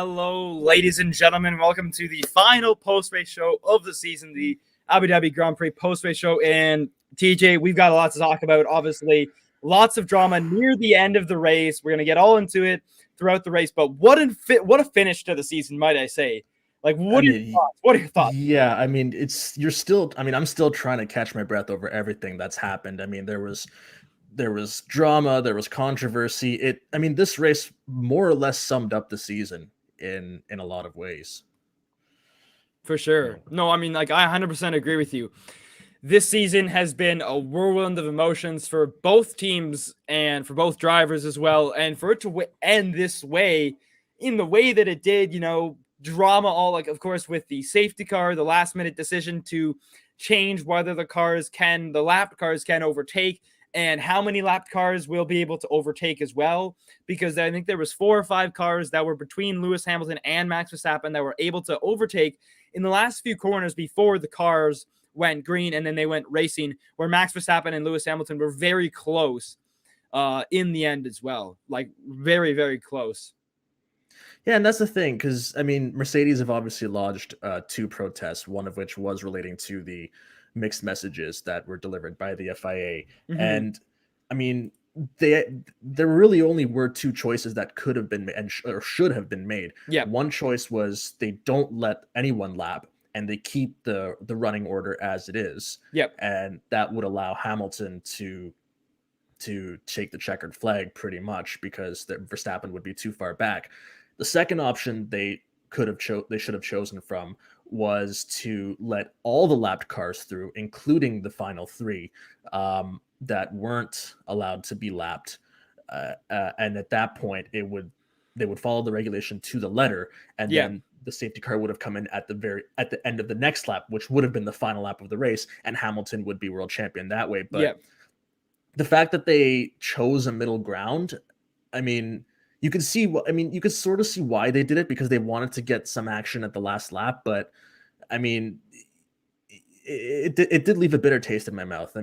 Hello, ladies and gentlemen. Welcome to the final post-race show of the season, the Abu Dhabi Grand Prix post-race show. And TJ, we've got a lot to talk about, obviously. Lots of drama near the end of the race. We're going to get all into it throughout the race. But what a finish to the season, might I say. Like, what are your thoughts? What are your thoughts? Yeah, I'm still trying to catch my breath over everything that's happened. I mean, there was drama, there was controversy. This race more or less summed up the season in a lot of ways. For sure. No, I 100% agree with you. This season has been a whirlwind of emotions for both teams and for both drivers as well. And for it to end this way, in the way that it did, drama all, of course, with the safety car, the last minute decision to change whether the lapped cars can overtake and how many lapped cars will be able to overtake as well. Because I think there was 4 or 5 cars that were between Lewis Hamilton and Max Verstappen that were able to overtake in the last few corners before the cars went green and then they went racing, where Max Verstappen and Lewis Hamilton were very close in the end as well. Like, very, very close. Yeah, and that's the thing, because, Mercedes have obviously lodged 2 protests, one of which was relating to the mixed messages that were delivered by the FIA. And, there really only were 2 choices that could have been or should have been made. Yeah. One choice was they don't let anyone lap, and they keep the running order as it is. Yep. And that would allow Hamilton to take the checkered flag pretty much, because Verstappen would be too far back. The second option they should have chosen from was to let all the lapped cars through, including the final 3 that weren't allowed to be lapped. And at that point, they would follow the regulation to the letter, and then the safety car would have come in at the end of the next lap, which would have been the final lap of the race, and Hamilton would be world champion that way. But the fact that they chose a middle ground, you could sort of see why they did it, because they wanted to get some action at the last lap. But it did leave a bitter taste in my mouth.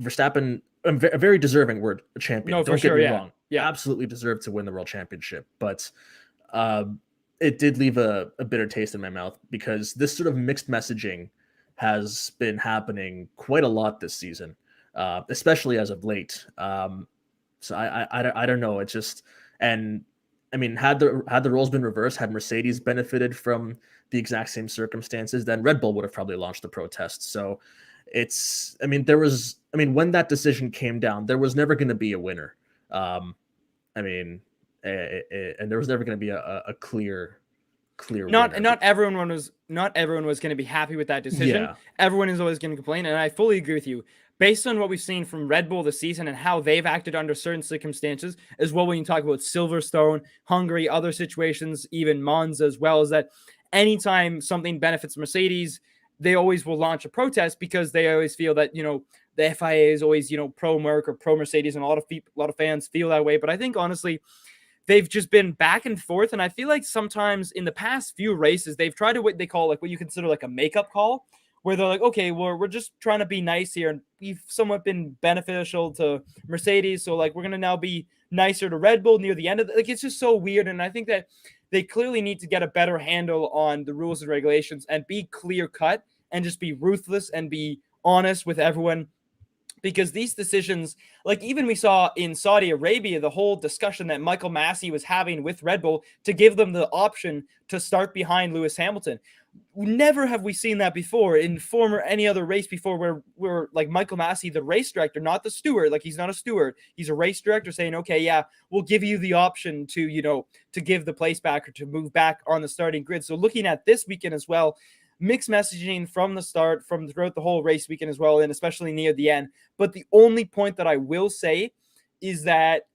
Verstappen, a very deserving world champion. No, Don't get me wrong. Yeah, absolutely deserved to win the world championship. But it did leave a bitter taste in my mouth, because this sort of mixed messaging has been happening quite a lot this season, especially as of late. So I don't know. It's just, and had the roles been reversed, had Mercedes benefited from the exact same circumstances, then Red Bull would have probably launched the protests. So when that decision came down, there was never going to be a winner. And there was never going to be a clear not winner. everyone was going to be happy with that decision. Yeah. Everyone is always going to complain, and I fully agree with you. Based on what we've seen from Red Bull this season and how they've acted under certain circumstances, as well, when you talk about Silverstone, Hungary, other situations, even Monza as well, is that anytime something benefits Mercedes, they always will launch a protest, because they always feel that, the FIA is always, pro-Merc or pro-Mercedes, and a lot of fans feel that way. But I think, honestly, they've just been back and forth, and I feel like sometimes in the past few races, they've tried to what they call, what you consider a makeup call, where they're like, okay, well, we're just trying to be nice here, and we've somewhat been beneficial to Mercedes, so we're going to now be nicer to Red Bull near the end of it. It's just so weird, and I think that they clearly need to get a better handle on the rules and regulations and be clear-cut and just be ruthless and be honest with everyone. Because these decisions, even we saw in Saudi Arabia, the whole discussion that Michael Masi was having with Red Bull to give them the option to start behind Lewis Hamilton. Never have we seen that before in any other race before, where Michael Masi, the race director, not the steward, he's not a steward, he's a race director, saying, okay, yeah, we'll give you the option to give the place back or to move back on the starting grid. So looking at this weekend as well, mixed messaging from the start, from throughout the whole race weekend as well, and especially near the end. But the only point that I will say is that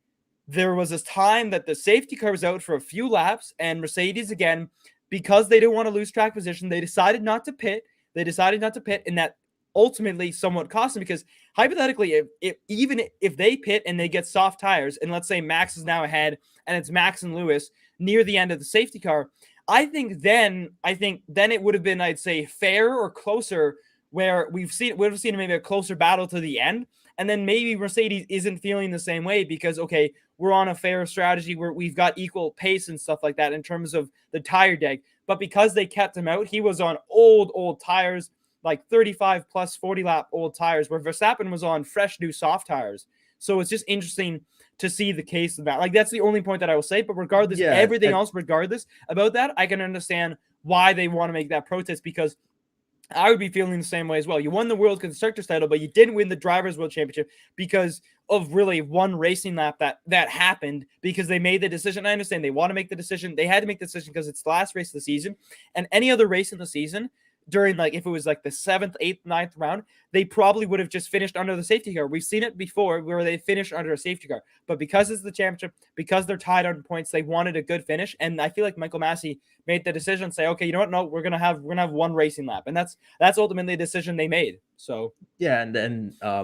there was a time that the safety car was out for a few laps, and Mercedes, again, because they didn't want to lose track position, they decided not to pit. And that ultimately somewhat cost them, because hypothetically, even if they pit and they get soft tires, and let's say Max is now ahead, and it's Max and Lewis near the end of the safety car, I think then it would have been, I'd say, fair or closer, where we've seen maybe a closer battle to the end. And then maybe Mercedes isn't feeling the same way because, okay, we're on a fair strategy where we've got equal pace and stuff like that in terms of the tire deg. But because they kept him out, he was on old tires, like 35 plus 40 lap old tires, where Verstappen was on fresh new soft tires. So it's just interesting to see the case of that. Like, that's the only point that I will say. But regardless, everything else, regardless about that, I can understand why they want to make that protest, because I would be feeling the same way as well. You won the World Constructors title, but you didn't win the Drivers' World Championship because of really one racing lap that happened, because they made the decision. I understand they want to make the decision. They had to make the decision because it's the last race of the season. And any other race in the season, during, like, if it was like the 7th, 8th, 9th round, they probably would have just finished under the safety car. We've seen it before where they finished under a safety car. But because it's the championship, because they're tied on points, they wanted a good finish. And I feel like Michael Masi made the decision, say, okay, you know what? No, we're gonna have one racing lap, and that's ultimately the decision they made. So yeah, and then I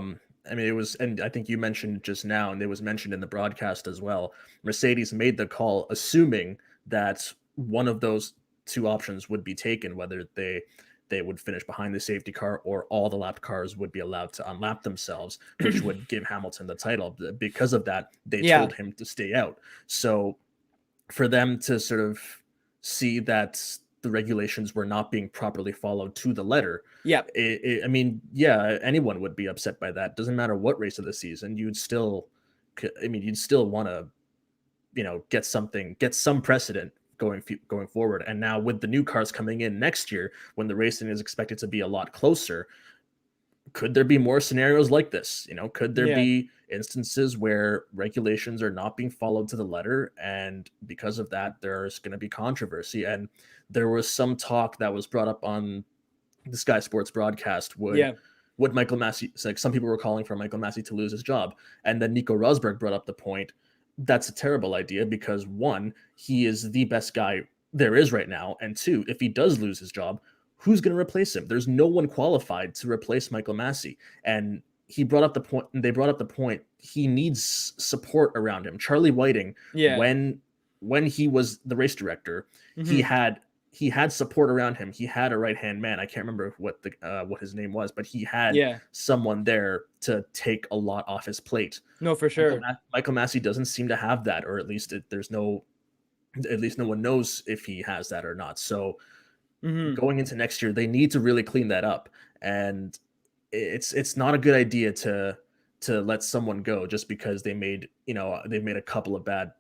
mean, it was, and I think you mentioned just now, and it was mentioned in the broadcast as well. Mercedes made the call assuming that one of those two options would be taken, whether they would finish behind the safety car or all the lapped cars would be allowed to unlap themselves, which would give Hamilton the title. Because of that, they told him to stay out. So for them to sort of see that the regulations were not being properly followed to the letter, I mean, anyone would be upset by that. Doesn't matter what race of the season, you'd still want to, get some precedent going forward. And now with the new cars coming in next year, when the racing is expected to be a lot closer, could there be more scenarios like this? Could there be instances where regulations are not being followed to the letter, and because of that, there's going to be controversy? And there was some talk that was brought up on the Sky Sports broadcast. Would Michael Masi, like, some people were calling for Michael Masi to lose his job, and then Nico Rosberg brought up the point, that's a terrible idea, because one, he is the best guy there is right now, and two, if he does lose his job, who's going to replace him? There's no one qualified to replace Michael Masi. And they brought up the point, he needs support around him. Charlie Whiting, when he was the race director, he had support around him. He had a right-hand man. I can't remember what his name was, but he had someone there to take a lot off his plate. No, for sure. Michael Masi doesn't seem to have that, or at least no one knows if he has that or not. So going into next year, they need to really clean that up. And it's not a good idea to let someone go just because they've made a couple of bad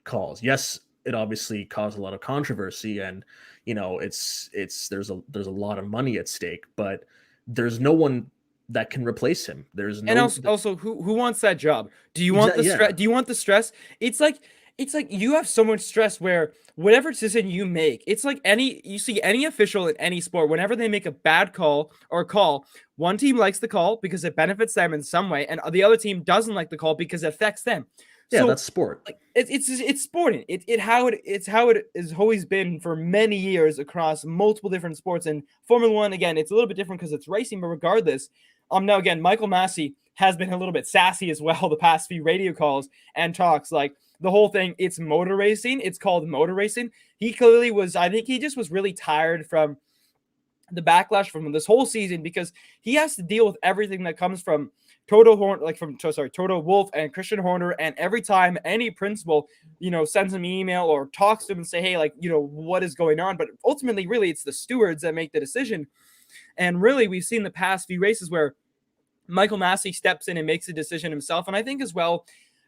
calls. Yes, it obviously caused a lot of controversy, and there's a lot of money at stake, but there's no one that can replace him. There's no, and also who wants that job? Do you want the stress? Do you want the stress? It's like you have so much stress where whatever decision you make, it's like you see any official in any sport, whenever they make a bad call, one team likes the call because it benefits them in some way, and the other team doesn't like the call because it affects them. Yeah, so, that's sport. Like, it's sporting. It's how it has always been for many years across multiple different sports. And Formula One, again, it's a little bit different because it's racing, but regardless, now again, Michael Masi has been a little bit sassy as well the past few radio calls and talks. Like, the whole thing, it's motor racing. It's called motor racing. He clearly was, I think he just was really tired from the backlash from this whole season, because he has to deal with everything that comes from Toto Wolff and Christian Horner. And every time any principal, sends him an email or talks to him and say, hey, like, what is going on? But ultimately, really, it's the stewards that make the decision. And really, we've seen the past few races where Michael Masi steps in and makes a decision himself. And I think as well,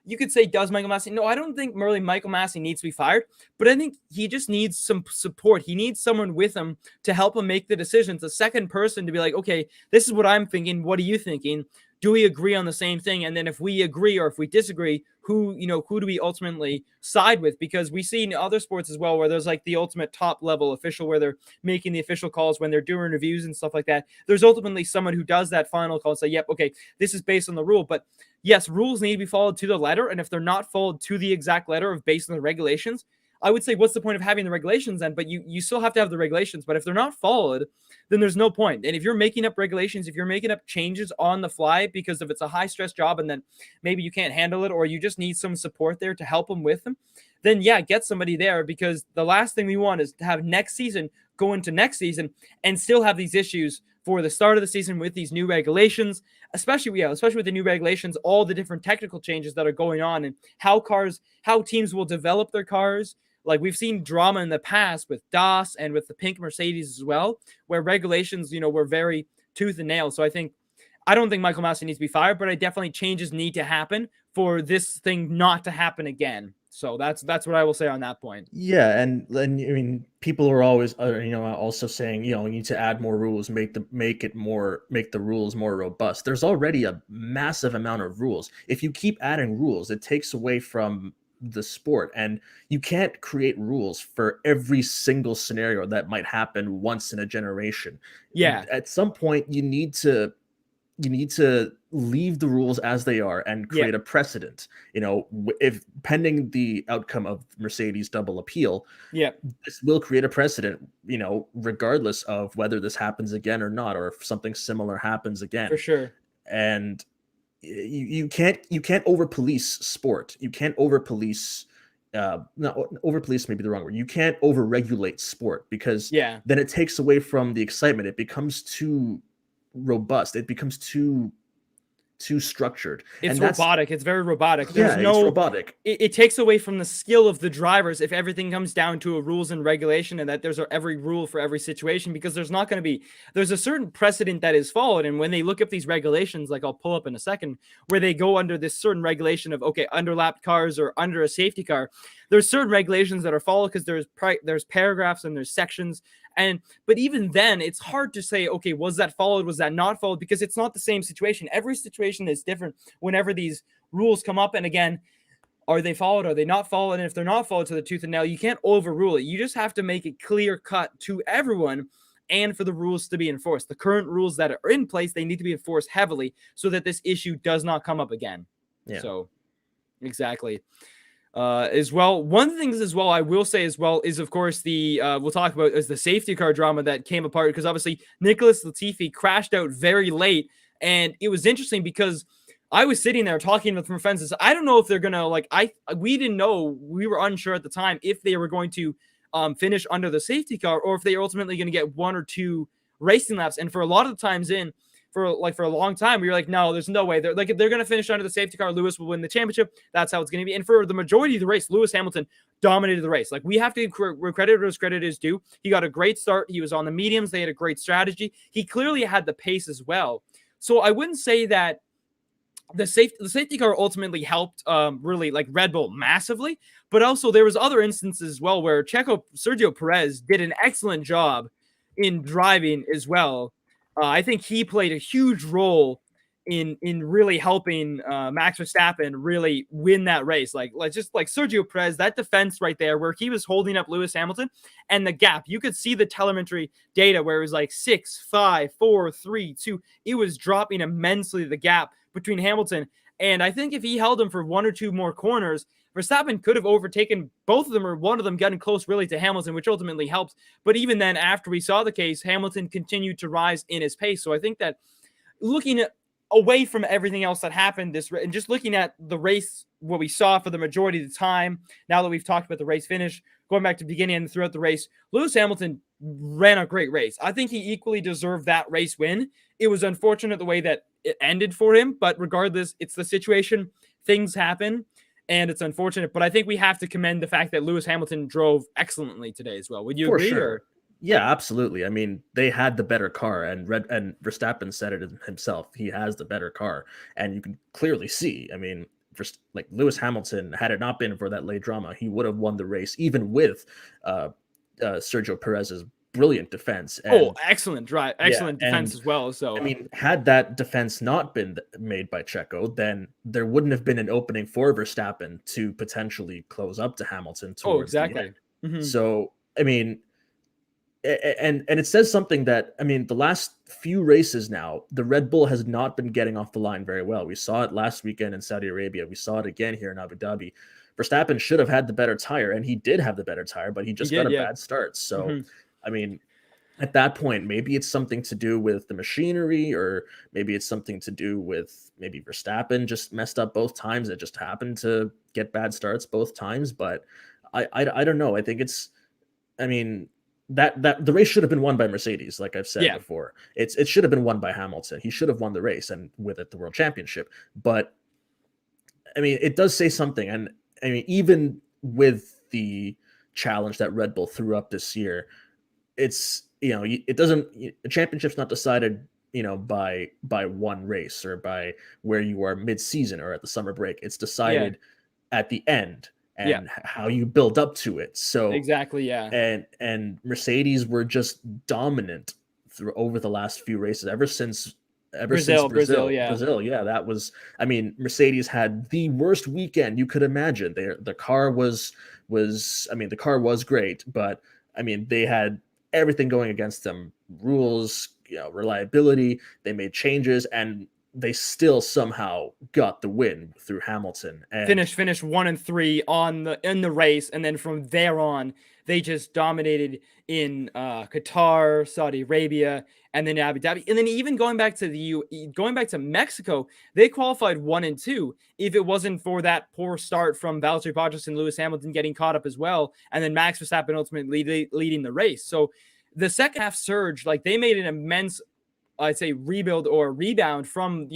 you could say, does Michael Masi? No, I don't think really Michael Masi needs to be fired, but I think he just needs some support. He needs someone with him to help him make the decisions. A second person to be like, okay, this is what I'm thinking. What are you thinking? Do we agree on the same thing? And then if we agree or if we disagree, who do we ultimately side with? Because we see in other sports as well, where there's like the ultimate top level official where they're making the official calls when they're doing reviews and stuff like that. There's ultimately someone who does that final call and say, yep, okay, this is based on the rule. But yes, rules need to be followed to the letter. And if they're not followed to the exact letter of based on the regulations, I would say, what's the point of having the regulations then? But you still have to have the regulations. But if they're not followed, then there's no point. And if you're making up regulations, if you're making up changes on the fly, because if it's a high stress job and then maybe you can't handle it, or you just need some support there to help them with them, then get somebody there, because the last thing we want is to have next season go into next season and still have these issues for the start of the season with these new regulations, especially with the new regulations, all the different technical changes that are going on and how teams will develop their cars. Like we've seen drama in the past with DAS and with the pink Mercedes as well, where regulations, were very tooth and nail. So I don't think Michael Masi needs to be fired, but I definitely changes need to happen for this thing not to happen again. So that's what I will say on that point. Yeah, and I mean, people are always, also saying, we need to add more rules, make the rules more robust. There's already a massive amount of rules. If you keep adding rules, it takes away from the sport, and you can't create rules for every single scenario that might happen once in a generation. Yeah. At some point, you need to leave the rules as they are and create a precedent. If pending the outcome of Mercedes double appeal, this will create a precedent, regardless of whether this happens again or not, or if something similar happens again. For sure. And you can't over police sport. You can't over police. No, over police may be the wrong word. You can't over regulate sport, because then it takes away from the excitement. It becomes too robust. It becomes too structured. It's robotic. It's very robotic. It's robotic. It takes away from the skill of the drivers if everything comes down to a rules and regulation, and that there's every rule for every situation, because there's a certain precedent that is followed. And when they look up these regulations, like I'll pull up in a second, where they go under this certain regulation of, okay, underlapped cars or under a safety car, there's certain regulations that are followed because there's paragraphs and there's sections. But even then, it's hard to say, okay, was that followed? Was that not followed? Because it's not the same situation. Every situation is different whenever these rules come up. And again, are they followed? Are they not followed? And if they're not followed to the tooth and nail, you can't overrule it. You just have to make it clear cut to everyone, and for the rules to be enforced. The current rules that are in place, they need to be enforced heavily so that this issue does not come up again. Yeah. So, exactly. As well, one of the things as well I will say as well is, of course, we'll talk about is the safety car drama that came apart, because obviously Nicholas Latifi crashed out very late, and it was interesting because I was sitting there talking with my friends and said, I don't know if they're gonna we didn't know, we were unsure at the time if they were going to finish under the safety car or if they were ultimately going to get one or two racing laps. And for a lot of the times for a long time, we were like, no, there's no way. They're going to finish under the safety car. Lewis will win the championship. That's how it's going to be. And for the majority of the race, Lewis Hamilton dominated the race. Like, we have to credit where credit is due. He got a great start. He was on the mediums. They had a great strategy. He clearly had the pace as well. So I wouldn't say that the safety car ultimately helped really like Red Bull massively, but also there was other instances as well where Sergio Perez did an excellent job in driving as well. I think he played a huge role in really helping Max Verstappen really win that race. Like Sergio Perez, that defense right there where he was holding up Lewis Hamilton, and the gap, you could see the telemetry data where it was like 6, 5, 4, 3, 2. It was dropping immensely, the gap between Hamilton. And I think if he held him for one or two more corners, Verstappen could have overtaken both of them, or one of them getting close really to Hamilton, which ultimately helped. But even then, after we saw the case, Hamilton continued to rise in his pace. So I think that looking away from everything else that happened and just looking at the race, what we saw for the majority of the time, now that we've talked about the race finish, going back to the beginning and throughout the race, Lewis Hamilton ran a great race. I think he equally deserved that race win. It was unfortunate the way that it ended for him, but regardless, it's the situation. Things happen, and it's unfortunate. But I think we have to commend the fact that Lewis Hamilton drove excellently today as well. Would you agree? Sure. Yeah, absolutely. I mean, they had the better car, and Verstappen said it himself. He has the better car, and you can clearly see. I mean, like Lewis Hamilton, had it not been for that late drama, he would have won the race, even with Sergio Perez's brilliant defense. And, excellent drive, excellent defense as well. So I mean, had that defense not been made by Checo, then there wouldn't have been an opening for Verstappen to potentially close up to Hamilton towards the end. Mm-hmm. So I mean, and it says something that, I mean, the last few races now, the Red Bull has not been getting off the line very well. We saw it last weekend in Saudi Arabia. We saw it again here in Abu Dhabi. Verstappen should have had the better tire, and he did have the better tire, but he just got a bad start. So, I mean, at that point, maybe it's something to do with the machinery, or maybe it's something to do with maybe Verstappen just messed up both times. It just happened to get bad starts both times. But I don't know. I think it's, I mean, that the race should have been won by Mercedes, like I've said Yeah. before. It should have been won by Hamilton. He should have won the race and with it the world championship. But I mean, it does say something. And I mean, even with the challenge that Red Bull threw up this year, it's, it doesn't, the championship's not decided, by one race or by where you are mid-season or at the summer break. It's decided at the end and how you build up to it. So exactly. Yeah. And Mercedes were just dominant over the last few races ever since Brazil. Yeah, that was, I mean, Mercedes had the worst weekend you could imagine. The car was the car was great, but I mean, they had everything going against them. Rules, reliability, they made changes, and they still somehow got the win through Hamilton. And finished 1 and 3 in the race, and then from there on, they just dominated in Qatar, Saudi Arabia, and then Abu Dhabi, and then even going back to Mexico, they qualified 1 and 2. If it wasn't for that poor start from Valtteri Bottas and Lewis Hamilton getting caught up as well, and then Max Verstappen ultimately leading the race. So the second half surge, like they made an immense, I'd say, rebuild or rebound from,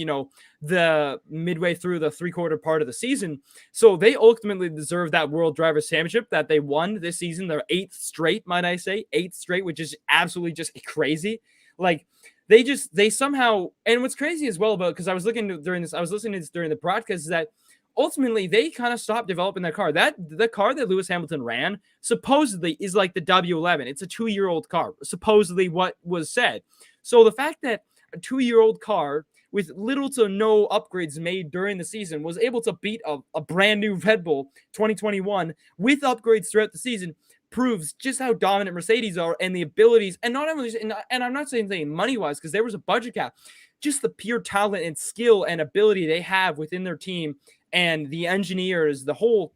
the midway through the 3/4 part of the season. So they ultimately deserve that World Drivers' Championship that they won this season. Their 8th straight, might I say, 8th straight, which is absolutely just crazy. Like they somehow, and what's crazy as well about, because I was listening to this during the broadcast, is that ultimately they kind of stopped developing their car. The car that Lewis Hamilton ran supposedly is like the W11. It's a 2-year-old car, supposedly what was said. So the fact that a 2-year-old car with little to no upgrades made during the season was able to beat a brand new Red Bull 2021 with upgrades throughout the season proves just how dominant Mercedes are, and the abilities, and not only, and I'm not saying money-wise, because there was a budget cap, just the pure talent and skill and ability they have within their team, and the engineers, the whole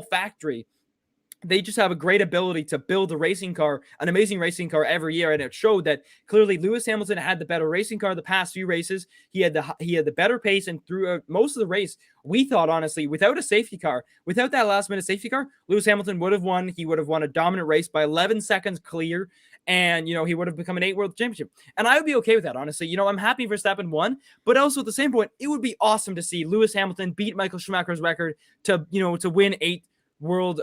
factory. They just have a great ability to build a racing car, an amazing racing car every year. And it showed that clearly Lewis Hamilton had the better racing car the past few races. He had the better pace, and throughout most of the race, we thought, honestly, without a safety car, without that last minute safety car, Lewis Hamilton would have won. He would have won a dominant race by 11 seconds clear. And, he would have become an 8 world championship. And I would be okay with that, honestly. I'm happy Verstappen won, but also at the same point, it would be awesome to see Lewis Hamilton beat Michael Schumacher's record to win 8 world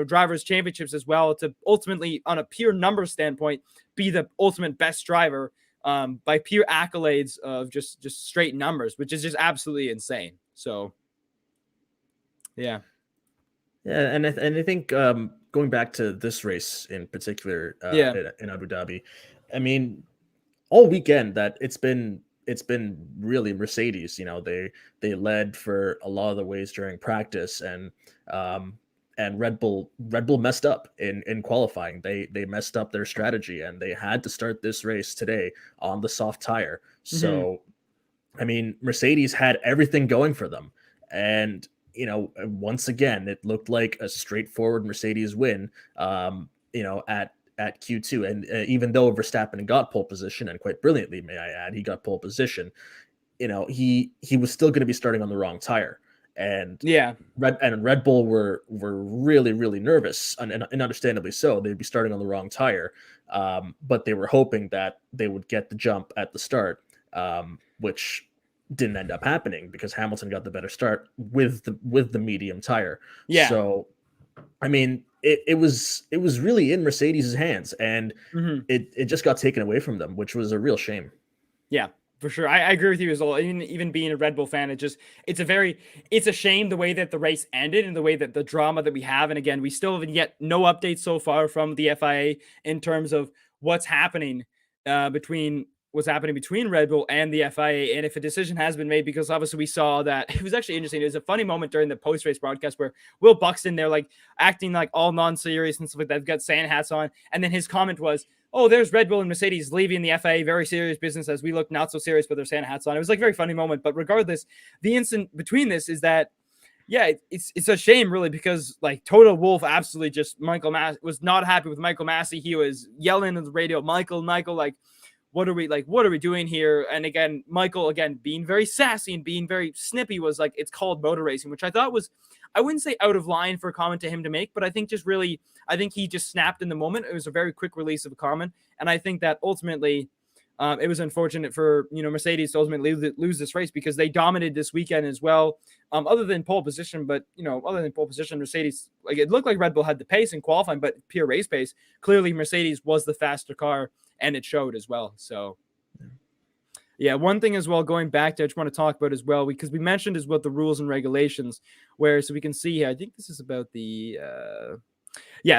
drivers championships as well, to ultimately, on a pure number standpoint, be the ultimate best driver by pure accolades of just straight numbers, which is just absolutely insane. So yeah, and I think going back to this race in particular, in Abu Dhabi, I mean, all weekend that it's been really Mercedes. They led for a lot of the ways during practice, and Red Bull messed up in qualifying. They messed up their strategy, and they had to start this race today on the soft tire. So, I mean, Mercedes had everything going for them. And, once again, it looked like a straightforward Mercedes win, at Q2. And even though Verstappen got pole position, and quite brilliantly, may I add, he got pole position, he was still going to be starting on the wrong tire. And Red Bull were really, really nervous, and understandably so. They'd be starting on the wrong tire, but they were hoping that they would get the jump at the start, which didn't end up happening because Hamilton got the better start with the medium tire. Yeah. So, I mean, it was really in Mercedes' hands, and it just got taken away from them, which was a real shame. Yeah. For sure. I agree with you as well. Even being a Red Bull fan, it's a shame the way that the race ended and the way that the drama that we have. And again, we still haven't yet no updates so far from the FIA in terms of what's happening between Red Bull and the FIA, and if a decision has been made, because obviously we saw that it was actually interesting. It was a funny moment during the post-race broadcast where Will Buxton, they're like acting like all non-serious and stuff like that. They've got Santa hats on. And then his comment was, "Oh, there's Red Bull and Mercedes leaving the FIA, very serious business, as we look not so serious with their Santa hats on." It was like a very funny moment. But regardless, the instant between this is that, yeah, it's a shame really, because like Toto Wolff absolutely just Michael Masi was not happy with Michael Masi. He was yelling at the radio, Michael, like, what are we doing here? And again, Michael, again, being very sassy and being very snippy, was like, it's called motor racing, which I thought was, I wouldn't say out of line for a comment to him to make, but I think he just snapped in the moment. It was a very quick release of a comment. And I think that ultimately, it was unfortunate for, Mercedes to ultimately lose this race, because they dominated this weekend as well. Other than pole position, Mercedes, like, it looked like Red Bull had the pace in qualifying, but pure race pace, clearly Mercedes was the faster car, and it showed as well. So, yeah, one thing as well, going back to, I just want to talk about as well, because we mentioned as well the rules and regulations, so we can see here, I think this is about the,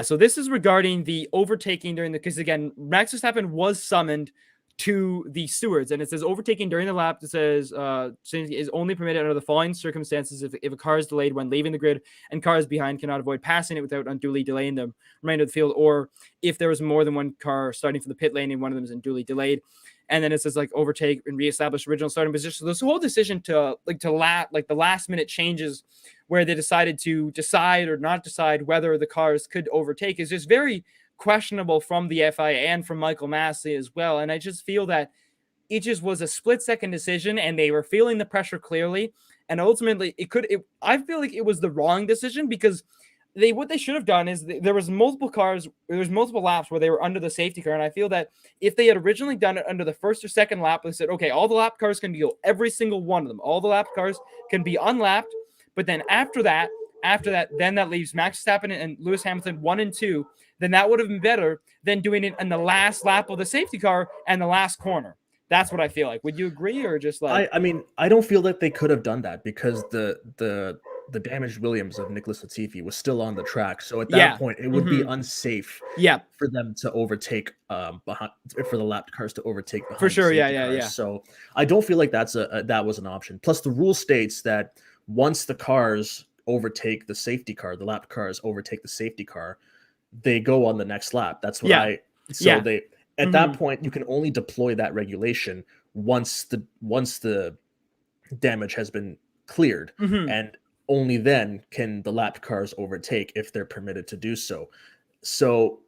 so this is regarding the overtaking because again, Max Verstappen was summoned to the stewards, and it says overtaking during the lap. It says is only permitted under the following circumstances: if a car is delayed when leaving the grid and cars behind cannot avoid passing it without unduly delaying the remainder of the field, or if there was more than one car starting from the pit lane and one of them is unduly delayed. And then it says like overtake and reestablish original starting position. So this whole decision to the last minute changes where they decided to decide or not decide whether the cars could overtake is just very questionable from the FIA and from Michael Masi as well. And I just feel that it just was a split-second decision, and they were feeling the pressure clearly. And ultimately, I feel like it was the wrong decision, because what they should have done is there was multiple laps where they were under the safety car. And I feel that if they had originally done it under the first or second lap, they said, okay, all the lap cars can go, every single one of them, all the lap cars can be unlapped. But then after that, then that leaves Max Verstappen and Lewis Hamilton 1 and 2. Then that would have been better than doing it in the last lap of the safety car and the last corner. That's what I feel like. Would you agree, or just like? I mean, I don't feel that they could have done that, because the damaged Williams of Nicholas Latifi was still on the track. So at that point, it would be unsafe for them to overtake for the lapped cars to overtake behind. For sure, yeah. So I don't feel like that was an option. Plus, the rule states that once the cars overtake the safety car, the lapped cars overtake the safety car, they go on the next lap. That's what at that point, you can only deploy that regulation once the damage has been cleared, and only then can the lapped cars overtake if they're permitted to do so. So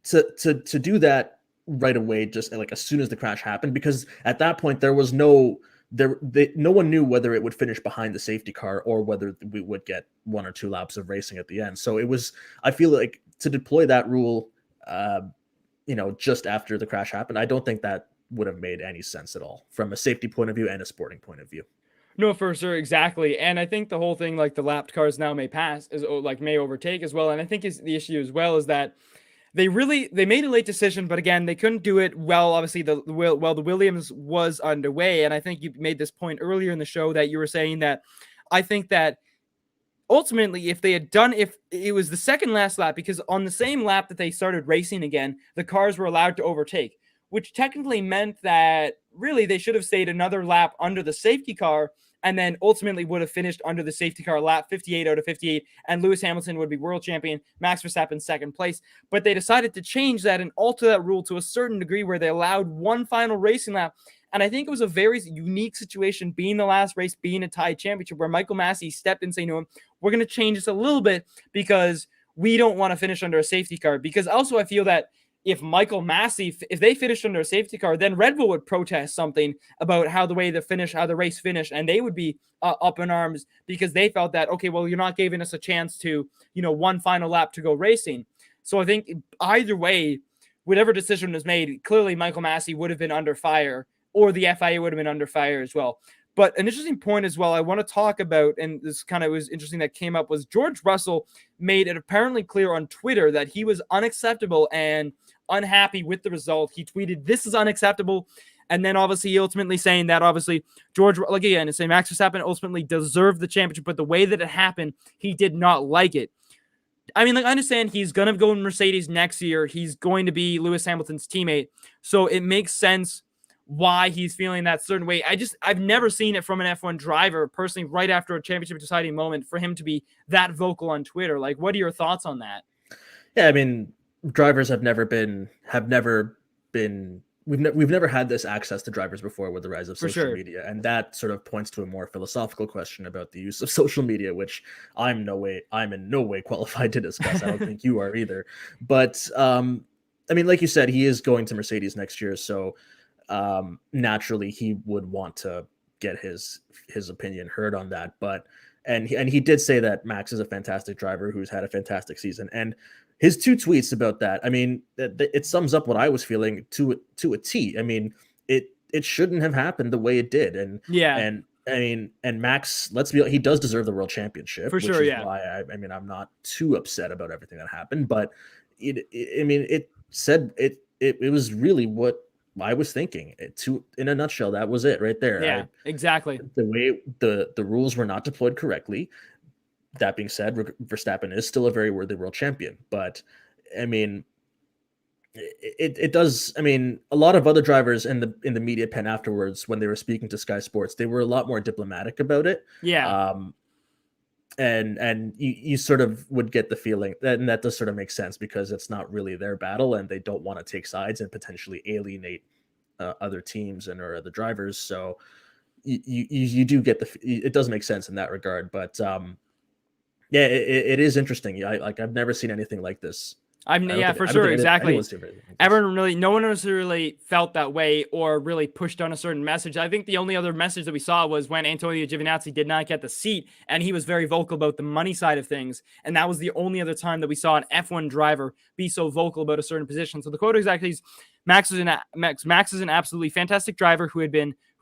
to do that right away, just like as soon as the crash happened, because at that point there was no one knew whether it would finish behind the safety car or whether we would get 1 or 2 laps of racing at the end. So I feel like to deploy that rule, just after the crash happened, I don't think that would have made any sense at all from a safety point of view and a sporting point of view. No, for sure, exactly. And I think the whole thing, like the lapped cars now may overtake as well. And I think the issue as well is that they made a late decision, but again, they couldn't do it well. Obviously, the Williams was underway, and I think you made this point earlier in the show that you were saying that I think that ultimately, if it was the second last lap, because on the same lap that they started racing again, the cars were allowed to overtake, which technically meant that really they should have stayed another lap under the safety car, and then ultimately would have finished under the safety car lap 58 out of 58, and Lewis Hamilton would be world champion, Max Verstappen second place. But they decided to change that and alter that rule to a certain degree where they allowed one final racing lap. And I think it was a very unique situation, being the last race, being a tied championship, where Michael Masi stepped in saying to him, we're going to change this a little bit because we don't want to finish under a safety car. Because also I feel that if Michael Masi, if they finished under a safety car, then Red Bull would protest something about how the race finished, and they would be up in arms because they felt that, okay, well, you're not giving us a chance to, one final lap to go racing. So I think either way, whatever decision was made, clearly Michael Masi would have been under fire, or the FIA would have been under fire as well. But an interesting point as well I want to talk about, and this kind of was interesting that came up, was George Russell made it apparently clear on Twitter that he was unacceptable and unhappy with the result. He tweeted, "This is unacceptable." And then obviously he ultimately saying that obviously it's saying Max Verstappen ultimately deserved the championship, but the way that it happened, he did not like it. I mean, I understand he's going to go in Mercedes next year. He's going to be Lewis Hamilton's teammate. So it makes sense why he's feeling that certain way. I've never seen it from an F1 driver personally right after a championship deciding moment for him to be that vocal on Twitter. Like, what are your thoughts on that? Yeah, I mean, drivers we've never had this access to drivers before with the rise of social media. And that sort of points to a more philosophical question about the use of social media, which I'm in no way qualified to discuss. I don't think you are either. But I mean, like you said, he is going to Mercedes next year. So naturally he would want to get his opinion heard on that. But and he did say that Max is a fantastic driver who's had a fantastic season, and his two tweets about that, I mean, it sums up what I was feeling to a T. I mean, it shouldn't have happened the way it did, and Yeah, I mean, and Max, let's be, he does deserve the world championship, for which sure. is Yeah. why I mean, I'm not too upset about everything that happened, but I mean, it was really what I was thinking. In a nutshell, that was it right there. Yeah, exactly. The way the rules were not deployed correctly. That being said, Verstappen is still a very worthy world champion, but I mean, it does. I mean, a lot of other drivers in the media pen afterwards, when they were speaking to Sky Sports, they were a lot more diplomatic about it. Yeah. And you sort of would get the feeling that, and that does sort of make sense because it's not really their battle, and they don't want to take sides and potentially alienate other teams and or other drivers. So you do get it does make sense in that regard. But yeah, it is interesting. I've never seen anything like this. Yeah, for sure, exactly. No one has really felt that way or really pushed on a certain message. I think the only other message that we saw was when Antonio Giovinazzi did not get the seat, and he was very vocal about the money side of things. And that was the only other time that we saw an F1 driver be so vocal about a certain position. So the quote exactly is, Max is an absolutely fantastic driver who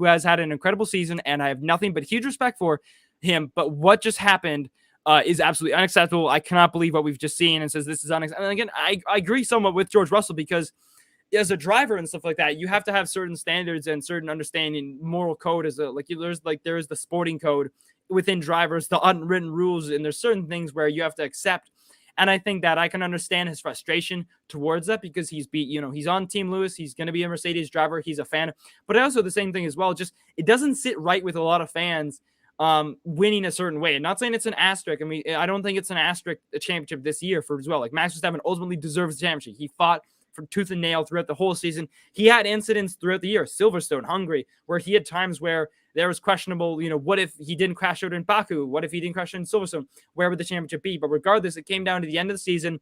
has had an incredible season, and I have nothing but huge respect for him. But what just happened is absolutely unacceptable. I cannot believe what we've just seen, and says this is unacceptable. And again, I agree somewhat with George Russell, because as a driver and stuff like that, you have to have certain standards and certain understanding, moral code there's the sporting code within drivers, the unwritten rules, and there's certain things where you have to accept. And I think that I can understand his frustration towards that, because he's on Team Lewis. He's going to be a Mercedes driver. He's a fan. But also the same thing as well, just it doesn't sit right with a lot of fans winning a certain way. And not saying it's an asterisk. I mean, I don't think it's an asterisk championship this year for as well. Like, Max Verstappen ultimately deserves the championship. He fought for tooth and nail throughout the whole season. He had incidents throughout the year, Silverstone, Hungary, where he had times where there was questionable, what if he didn't crash out in Baku? What if he didn't crash out in Silverstone? Where would the championship be? But regardless, it came down to the end of the season,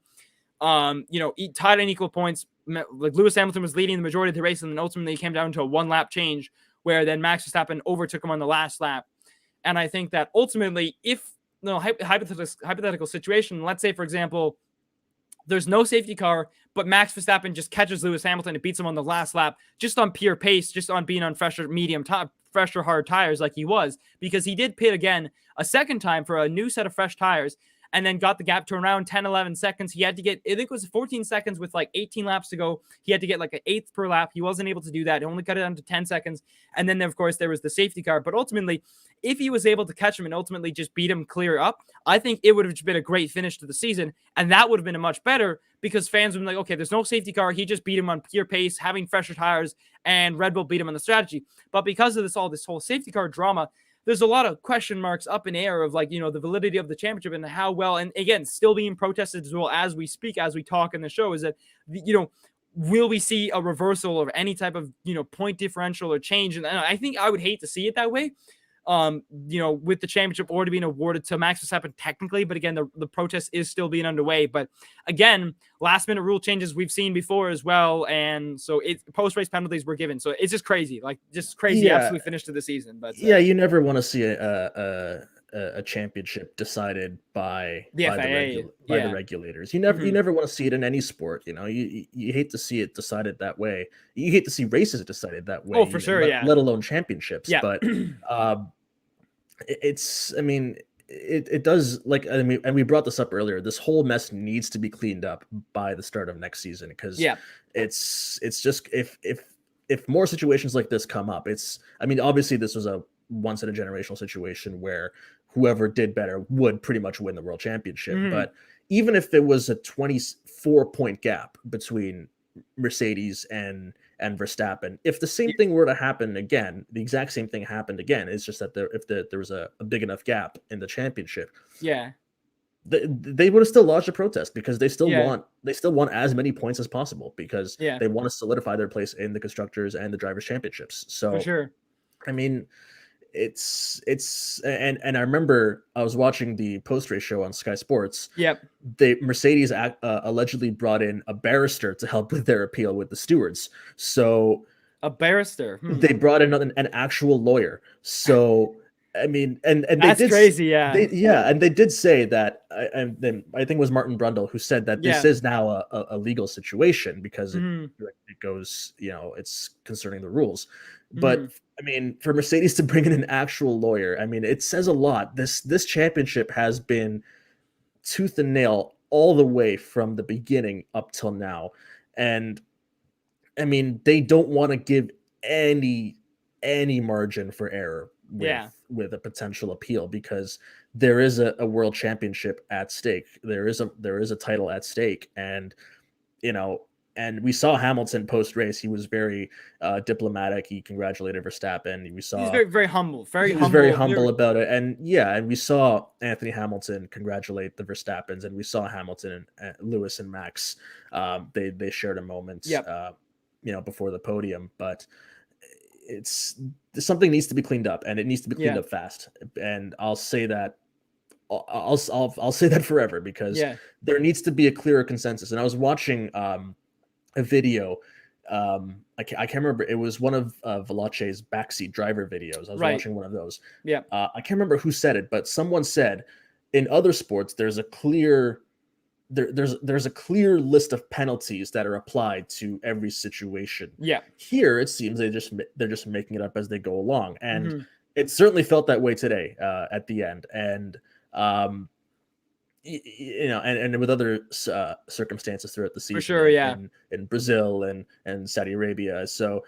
tied on equal points. Like, Lewis Hamilton was leading the majority of the race, and then ultimately it came down to a one-lap change, where then Max Verstappen overtook him on the last lap. And I think that ultimately, if hypothetical situation, let's say, for example, there's no safety car, but Max Verstappen just catches Lewis Hamilton and beats him on the last lap, just on pure pace, just on being on fresher hard tires like he was, because he did pit again a second time for a new set of fresh tires, and then got the gap to around 10, 11 seconds. He had to get, I think it was 14 seconds with like 18 laps to go. He had to get like an eighth per lap. He wasn't able to do that. He only cut it down to 10 seconds. And then, of course, there was the safety car. But ultimately, if he was able to catch him and ultimately just beat him clear up, I think it would have been a great finish to the season. And that would have been a much better, because fans would be like, okay, there's no safety car. He just beat him on pure pace, having fresher tires, and Red Bull beat him on the strategy. But because of this whole safety car drama, there's a lot of question marks up in air of the validity of the championship and how well, and again, still being protested as well as we speak, as we talk in the show, is that, will we see a reversal of any type of, point differential or change? And I think I would hate to see it that way, with the championship already being awarded to Max Verstappen technically, but again, the protest is still being underway. But again, last minute rule changes we've seen before as well, and so post race penalties were given. So it's just crazy, absolute finish to the season. But you never want to see a championship decided by the regulators. You never want to see it in any sport. You hate to see it decided that way. You hate to see races decided that way. Oh, for sure, let alone championships. Yeah. But it does, and we brought this up earlier. This whole mess needs to be cleaned up by the start of next season, because it's just if more situations like this come up, obviously this was a once in a generational situation where whoever did better would pretty much win the world championship. Mm-hmm. But even if there was a 24-point gap between Mercedes and Verstappen, if the same thing were to happen again, the exact same thing happened again, it's just that if there was a big enough gap in the championship, they would have still lodged a protest, because they still want as many points as possible, because they want to solidify their place in the constructors and the drivers championships. So for sure. And I remember I was watching the post-race show on Sky Sports. Yep. Mercedes allegedly brought in a barrister to help with their appeal with the stewards. So A barrister. They brought in an actual lawyer. So I mean, and they That's did crazy. Yeah. and they did say that. And then I think it was Martin Brundle who said that this Yeah. is now a legal situation because it Mhm. goes, it's concerning the rules. But Mhm. I mean, for Mercedes to bring in an actual lawyer, I mean, it says a lot. This championship has been tooth and nail all the way from the beginning up till now, and I mean, they don't want to give any margin for error Yeah. with a potential appeal because there is a world championship at stake. There is a title at stake, and you know, and we saw Hamilton post race. He was very diplomatic. He congratulated Verstappen. We He's saw very, very humble. Very he was humble. very humble about it, and yeah, and we saw Anthony Hamilton congratulate the Verstappens, and we saw Hamilton and Lewis and Max. They shared a moment. Yep. Before the podium, but it's something needs to be cleaned up, and it needs to be cleaned Yeah. up fast. And I'll say that I'll say that forever because Yeah. there needs to be a clearer consensus. And I was watching a video. I can't remember. It was one of Veloce's backseat driver videos. I was Right. watching one of those. Yeah. I can't remember who said it, but someone said in other sports there's a clear there's a clear list of penalties that are applied to every situation. Yeah. Here it seems they're just making it up as they go along, and Mhm. it certainly felt that way today at the end. And and with other circumstances throughout the season, sure, yeah. in Brazil and Saudi Arabia. So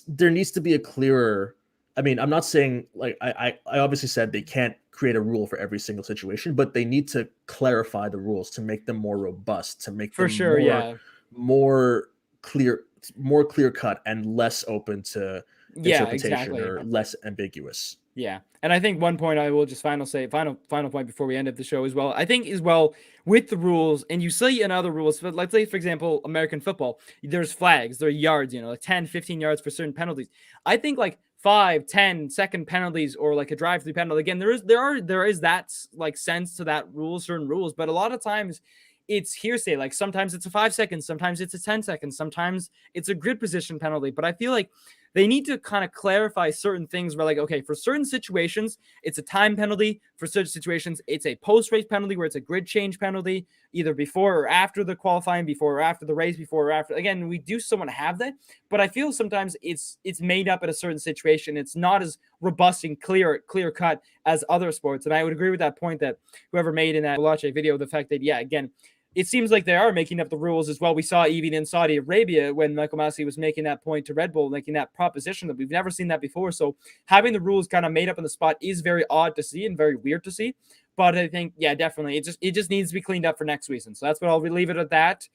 there needs to be a clearer. I mean, I'm not saying like I obviously said they can't create a rule for every single situation, but they need to clarify the rules to make them more robust, to make For them sure, yeah. more clear cut and less open to Yeah, interpretation exactly. or less ambiguous. Yeah. And I think one point I will just final point before we end up the show as well. I think as well with the rules, and you see in other rules, but let's say, for example, American football, there's flags, there are yards, like 10, 15 yards for certain penalties. I think like 5, 10 second penalties or like a drive-through penalty. Again, there is that like sense to that rule, certain rules, but a lot of times it's hearsay. Like sometimes it's a 5 seconds, sometimes it's a 10 seconds, sometimes it's a grid position penalty. But I feel like they need to kind of clarify certain things where, like, okay, for certain situations, it's a time penalty. For certain situations, it's a post-race penalty where it's a grid change penalty, either before or after the qualifying, before or after the race, before or after. Again, we do still want to have that, but I feel sometimes it's made up at a certain situation. It's not as robust and clear cut as other sports. And I would agree with that point that whoever made in that Veloce video, the fact that, yeah, again, it seems like they are making up the rules as well. We saw even in Saudi Arabia when Michael Masi was making that point to Red Bull, making that proposition that we've never seen that before. So having the rules kind of made up on the spot is very odd to see and very weird to see. But I think, yeah, definitely, it just needs to be cleaned up for next season. So that's what I'll leave it at that.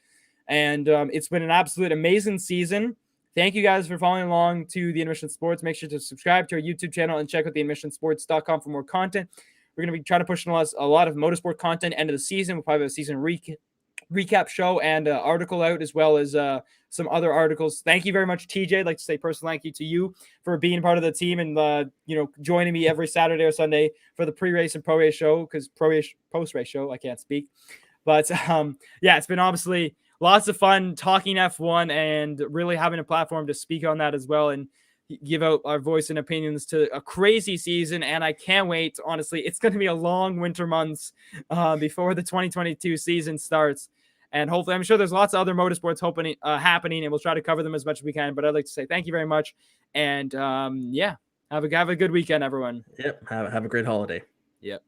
And it's been an absolute amazing season. Thank you guys for following along to the Intermission Sports. Make sure to subscribe to our YouTube channel and check out theintermissionsports.com for more content. We're going to be trying to push a lot of motorsport content end of the season. We'll probably have a season recap show and article out, as well as some other articles. Thank you very much, TJ. I'd like to say personal thank you to you for being part of the team and joining me every Saturday or Sunday for the pre-race and pro-race show, because post-race show I can't speak. But yeah, it's been obviously lots of fun talking F1 and really having a platform to speak on that as well and give out our voice and opinions to a crazy season. And I can't wait. Honestly, it's going to be a long winter months before the 2022 season starts. And hopefully, I'm sure there's lots of other motorsports happening, and we'll try to cover them as much as we can. But I'd like to say thank you very much. And yeah, have a good weekend, everyone. Yep. Have a great holiday. Yep.